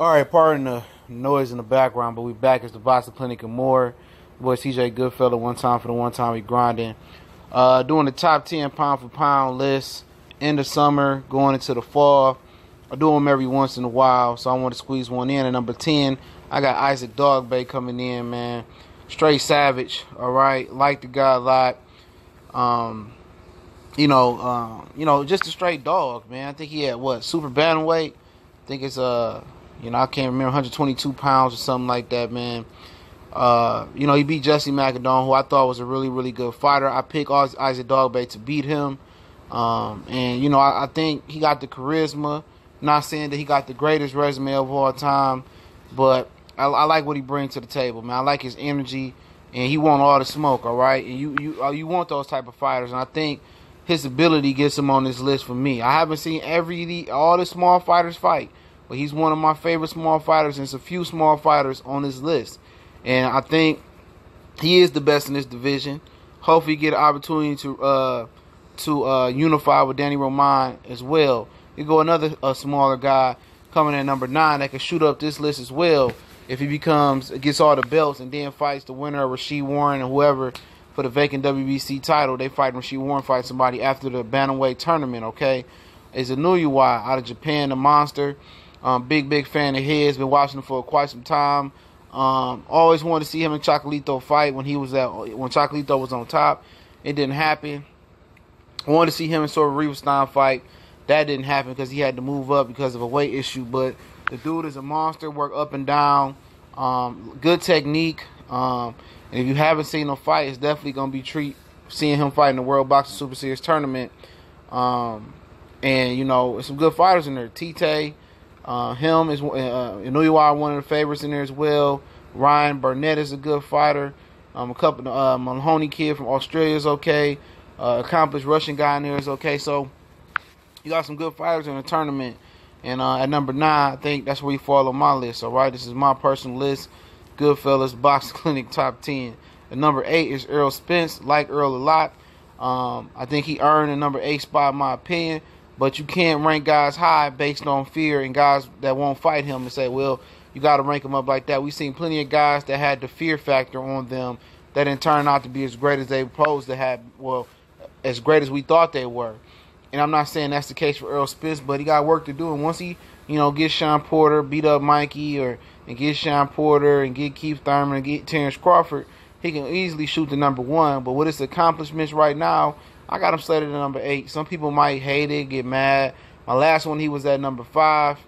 Alright, pardon the noise in the background, but we back as the Boxing Clinic and more. Boy, CJ Goodfellow, one time for the one time we grinding. Doing the top 10 pound for pound list in the summer, going into the fall. I do them every once in a while, so I want to squeeze one in. At number 10, I got Isaac Dogbay coming in, man. Straight savage, alright. Like the guy a lot. Just a straight dog, man. I think he had super bantamweight. I think it's I can't remember, 122 pounds or something like that, man. He beat Jesse McAdone, who I thought was a really, really good fighter. I picked Isaac Dogbay to beat him. I think he got the charisma. Not saying that he got the greatest resume of all time, but I like what he brings to the table, man. I like his energy, and he want all the smoke, all right? And you want those type of fighters, and I think his ability gets him on this list for me. I haven't seen all the small fighters fight, but he's one of my favorite small fighters, and there's a few small fighters on this list. And I think he is the best in this division. Hopefully get an opportunity to unify with Danny Roman as well. You go another smaller guy coming in number 9 that can shoot up this list as well if he gets all the belts and then fights the winner of Rasheed Warren and whoever for the vacant WBC title. They fight Rasheed Warren, fight somebody after the bantamweight tournament, okay? Is Inoue out of Japan, the monster. Big fan of his. Been watching him for quite some time. Always wanted to see him and Chocolatito fight when Chocolatito was on top. It didn't happen. I wanted to see him and Riverstein fight. That didn't happen because he had to move up because of a weight issue. But the dude is a monster. Work up and down. Good technique. And if you haven't seen him fight, it's definitely gonna be treat seeing him fight in the World Boxing Super Series tournament. There's some good fighters in there. Tite. Him is Inoue, one of the favorites in there as well. Ryan Burnett is a good fighter. A couple Mahoney kid from Australia is okay. Accomplished Russian guy in there is okay. So you got some good fighters in the tournament. And at number 9, I think that's where you fall on my list. All right, this is my personal list. Goodfellas Boxing Clinic top 10. At number 8 is Errol Spence. Like Earl a lot. I think he earned the number 8 spot in my opinion. But you can't rank guys high based on fear and guys that won't fight him and say, well, you got to rank them up like that. We've seen plenty of guys that had the fear factor on them that didn't turn out to be as great as they posed to have, as great as we thought they were. And I'm not saying that's the case for Errol Spence, but he got work to do. And once he, gets Sean Porter, beat up Mikey, and get Sean Porter and get Keith Thurman and get Terrence Crawford, he can easily shoot the number 1. But with his accomplishments right now, I got him slated at number 8. Some people might hate it, get mad. My last one, he was at number 5.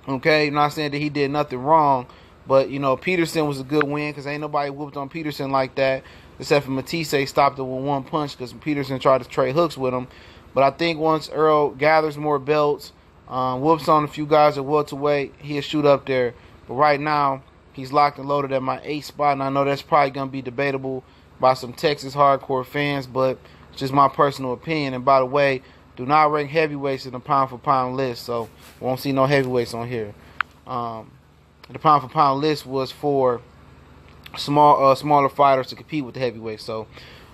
Okay, I'm not saying that he did nothing wrong, but, Peterson was a good win because ain't nobody whooped on Peterson like that, except for Matisse stopped it with one punch because Peterson tried to trade hooks with him. But I think once Earl gathers more belts, whoops on a few guys at welterweight, he'll shoot up there. But right now, he's locked and loaded at my 8th spot, and I know that's probably going to be debatable by some Texas hardcore fans, but just my personal opinion. And by the way, do not rank heavyweights in the pound for pound list, so won't see no heavyweights on here. The pound for pound list was for smaller fighters to compete with the heavyweights. So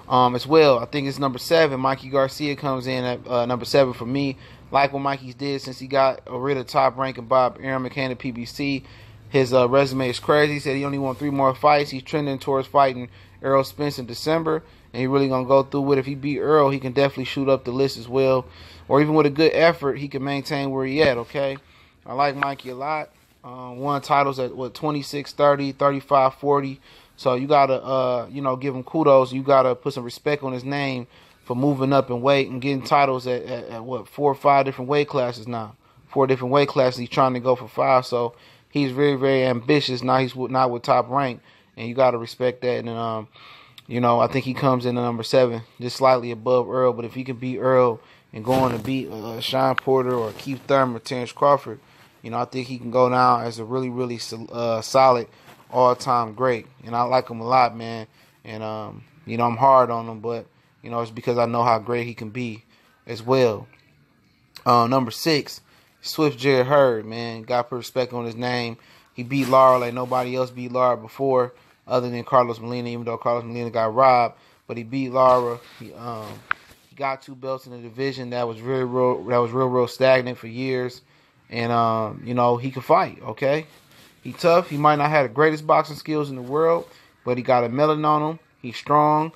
as well, I think it's number 7. Mikey Garcia comes in at number 7 for me. Like what Mikey's did since he got rid of top ranking Bob Aaron McCann at PBC. His resume is crazy. He said he only won 3 more fights. He's trending towards fighting Errol Spence in December. And he really going to go through with it. If he beat Earl, he can definitely shoot up the list as well. Or even with a good effort, he can maintain where he at, okay? I like Mikey a lot. Won titles at, 26-30, 35-40. So you got to, give him kudos. You got to put some respect on his name for moving up in weight and getting titles at 4 or 5 different weight classes now. 4 different weight classes. He's trying to go for 5. So he's very, very ambitious. Now he's not with top rank. And you got to respect that. And, I think he comes in at number 7, just slightly above Earl. But if he can beat Earl and go on to beat Sean Porter or Keith Thurman or Terrence Crawford, I think he can go down as a really, really solid all-time great. And I like him a lot, man. And, I'm hard on him, but, it's because I know how great he can be as well. Number 6, Swift Jared Hurd, man. Got to put respect on his name. He beat Lara like nobody else beat Lara before, other than Carlos Molina, even though Carlos Molina got robbed. But he beat Lara. He got 2 belts in the division that was real stagnant for years. and you know, he can fight. Okay, he tough. He might not have the greatest boxing skills in the world, but he got a melon on him. He's strong.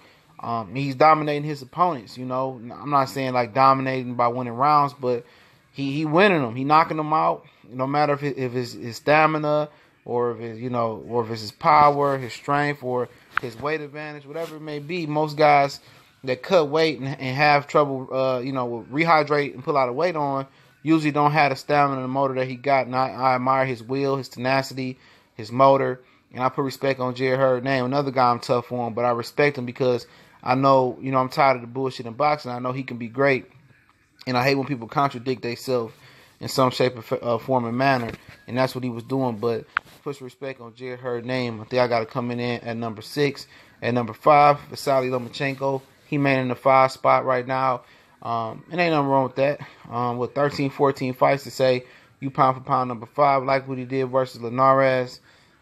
He's dominating his opponents. You know, I'm not saying like dominating by winning rounds, but he winning them. He knocking them out. No matter if it's his stamina, or if it's, you know, or if it's his power, his strength, or his weight advantage, whatever it may be. Most guys that cut weight and have trouble, you know, rehydrate and put a lot of weight on, usually don't have the stamina and the motor that he got. And I admire his will, his tenacity, his motor, and I put respect on Jared Hurd's name. Another guy I'm tough on, but I respect him because I know, you know, I'm tired of the bullshit in boxing. I know he can be great, and I hate when people contradict themselves in some shape or form and manner, and that's what he was doing. But push respect on Jared Hurd's name. I think I got to come in at number 6. At number 5, Vasily Lomachenko. He made in the 5 spot right now. And ain't nothing wrong with that. With 13, 14 fights to say, you pound for pound number 5, like what he did versus Linares.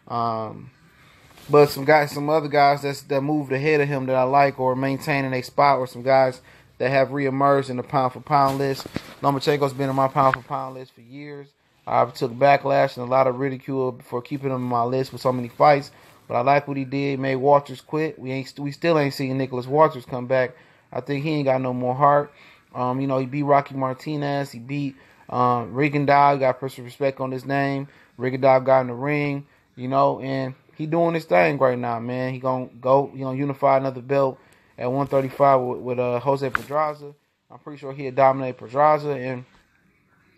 But some other guys that moved ahead of him that I like, or maintaining a spot, or some guys that have reemerged in the pound for pound list. Lomachenko's been on my pound for pound list for years. I've took backlash and a lot of ridicule for keeping him on my list with so many fights. But I like what he did. Made Walters quit. We still ain't seen Nicholas Walters come back. I think he ain't got no more heart. You know, he beat Rocky Martinez. He beat Rigondeaux. Got personal respect on his name. Rigondeaux got in the ring. You know, and he doing his thing right now, man. He gonna go. You know, unify another belt at 135 with Jose Pedraza. I'm pretty sure he'll dominate Pedraza, and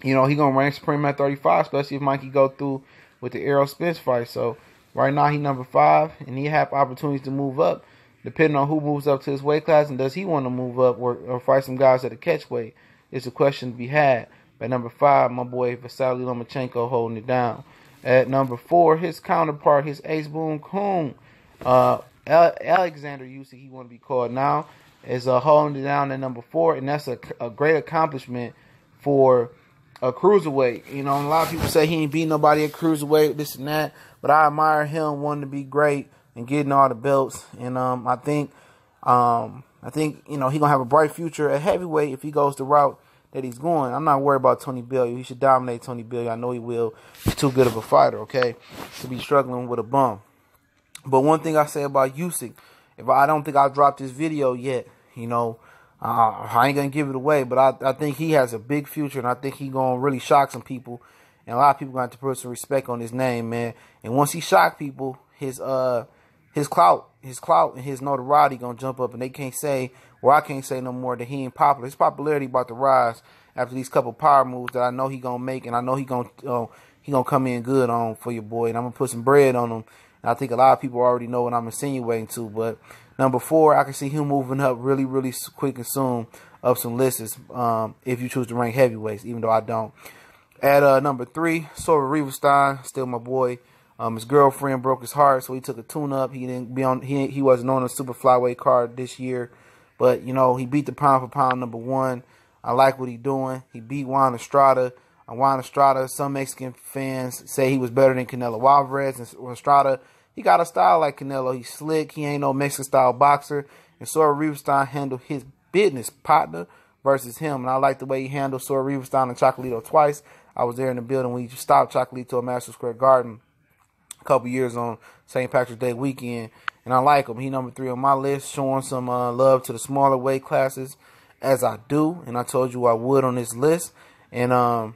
you know, he gonna reign supreme at 35, especially if Mikey go through with the Errol Spence fight. So right now he number 5, and he have opportunities to move up, depending on who moves up to his weight class, and does he want to move up or fight some guys at a catch weight. It's a question to be had. At number 5, my boy Vasily Lomachenko holding it down. At number 4, his counterpart, his ace boom coon, Alexander Usyk, he want to be called now, is holding it down at number 4, and that's a great accomplishment for a cruiserweight. You know, and a lot of people say he ain't beat nobody at cruiserweight, this and that, but I admire him wanting to be great and getting all the belts. And I think you know, he gonna have a bright future at heavyweight if he goes the route that he's going. I'm not worried about Tony Bellew. He should dominate Tony Bellew. I know he will. He's too good of a fighter, okay, to be struggling with a bum. But one thing I say about Usyk, I don't think I've dropped this video yet, you know, I ain't going to give it away, but I think he has a big future, and I think he's going to really shock some people, and a lot of people going to have to put some respect on his name, man. And once he shock people, his clout and his notoriety going to jump up, and they can't say, or I can't say no more, that he ain't popular. His popularity about to rise after these couple power moves that I know he going to make, and I know he going to come in good on for your boy, and I'm going to put some bread on him. And I think a lot of people already know what I'm insinuating to, but number 4, I can see him moving up really, really quick and soon up some lists if you choose to rank heavyweights, even though I don't. At number 3, Sora Riverstein, still my boy. His girlfriend broke his heart, so he took a tune-up. He didn't be on. He wasn't on the super flyweight card this year, but you know, he beat the pound for pound number 1. I like what he's doing. He beat Juan Estrada. Juan Estrada, some Mexican fans say he was better than Canelo Alvarez. And Estrada, he got a style like Canelo. He's slick. He ain't no Mexican-style boxer. And Sora Riverstein handled his business partner versus him. And I like the way he handled Sora Riverstein and Chocolatito twice. I was there in the building when he stopped Chocolatito at Madison Square Garden a couple years on St. Patrick's Day weekend. And I like him. He number 3 on my list, showing some love to the smaller weight classes, as I do. And I told you I would on this list. And,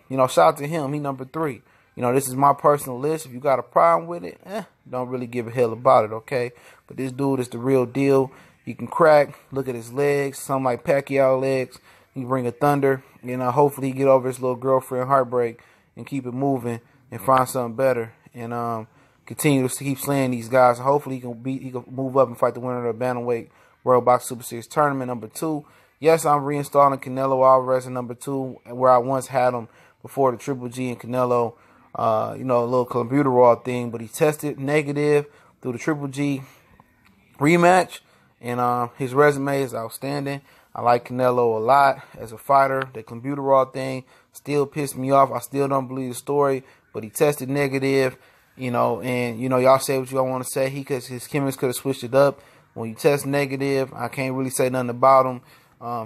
you know, shout out to him. He number 3. You know, this is my personal list. If you got a problem with it, don't really give a hell about it, okay? But this dude is the real deal. He can crack. Look at his legs. Something like Pacquiao legs. He can bring a thunder. You know, hopefully he get over his little girlfriend heartbreak and keep it moving and find something better. And continue to keep slaying these guys. Hopefully he can move up and fight the winner of the Bantamweight World Box Super Series Tournament. Number 2. Yes, I'm reinstalling Canelo Alvarez in number 2, where I once had him before the Triple G and Canelo, you know, a little clenbuterol thing. But he tested negative through the Triple G rematch, and his resume is outstanding. I like Canelo a lot as a fighter. The clenbuterol thing still pissed me off. I still don't believe the story, but he tested negative, you know, and, you know, y'all say what y'all want to say. His chemist could have switched it up. When you test negative, I can't really say nothing about him.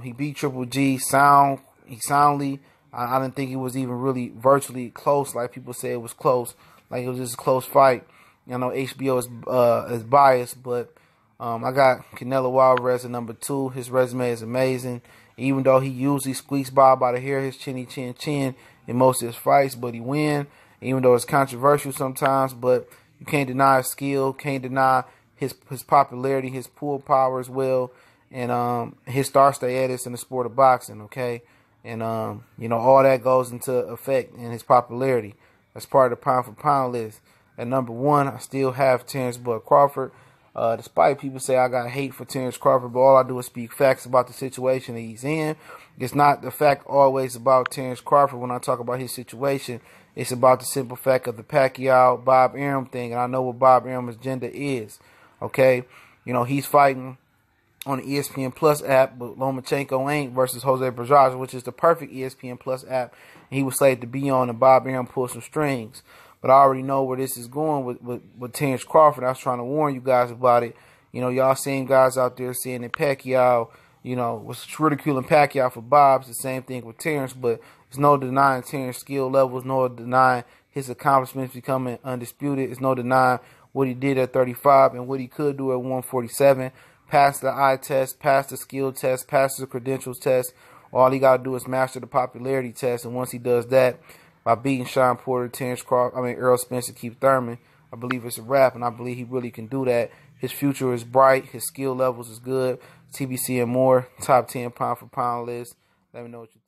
He beat Triple G soundly. I didn't think it was even really virtually close, like people say it was close, like it was just a close fight. I know HBO is biased, but I got Canelo Alvarez at number 2. His resume is amazing. Even though he usually squeaks by the hair, his chin in most of his fights, but he win. Even though it's controversial sometimes, but you can't deny his skill, can't deny his popularity, his pull power as well, and his star status in the sport of boxing. Okay, and you know, all that goes into effect in his popularity. That's part of the pound for pound list. At number 1, I still have Terrence Bud Crawford. Despite people say I got hate for Terrence Crawford, but all I do is speak facts about the situation that he's in. It's not the fact always about Terrence Crawford when I talk about his situation. It's about the simple fact of the Pacquiao Bob Arum thing, and I know what Bob Arum's agenda is. Okay, you know, he's fighting on the ESPN Plus app, but Lomachenko ain't, versus Jose Pedraza, which is the perfect ESPN Plus app. And he was slated to be on, and Bob Arum pulled some strings. But I already know where this is going with Terrence Crawford. I was trying to warn you guys about it. You know, y'all seeing guys out there saying that Pacquiao, you know, was ridiculing Pacquiao for Bob's. The same thing with Terrence, but there's no denying Terrence's skill levels, no denying his accomplishments becoming undisputed. There's no denying what he did at 35 and what he could do at 147. Pass the eye test, pass the skill test, pass the credentials test. All he got to do is master the popularity test, and once he does that, by beating Sean Porter, Errol Spence, and Keith Thurman, I believe it's a wrap, and I believe he really can do that. His future is bright. His skill levels is good. TBC and more. Top 10 pound for pound list. Let me know what you think.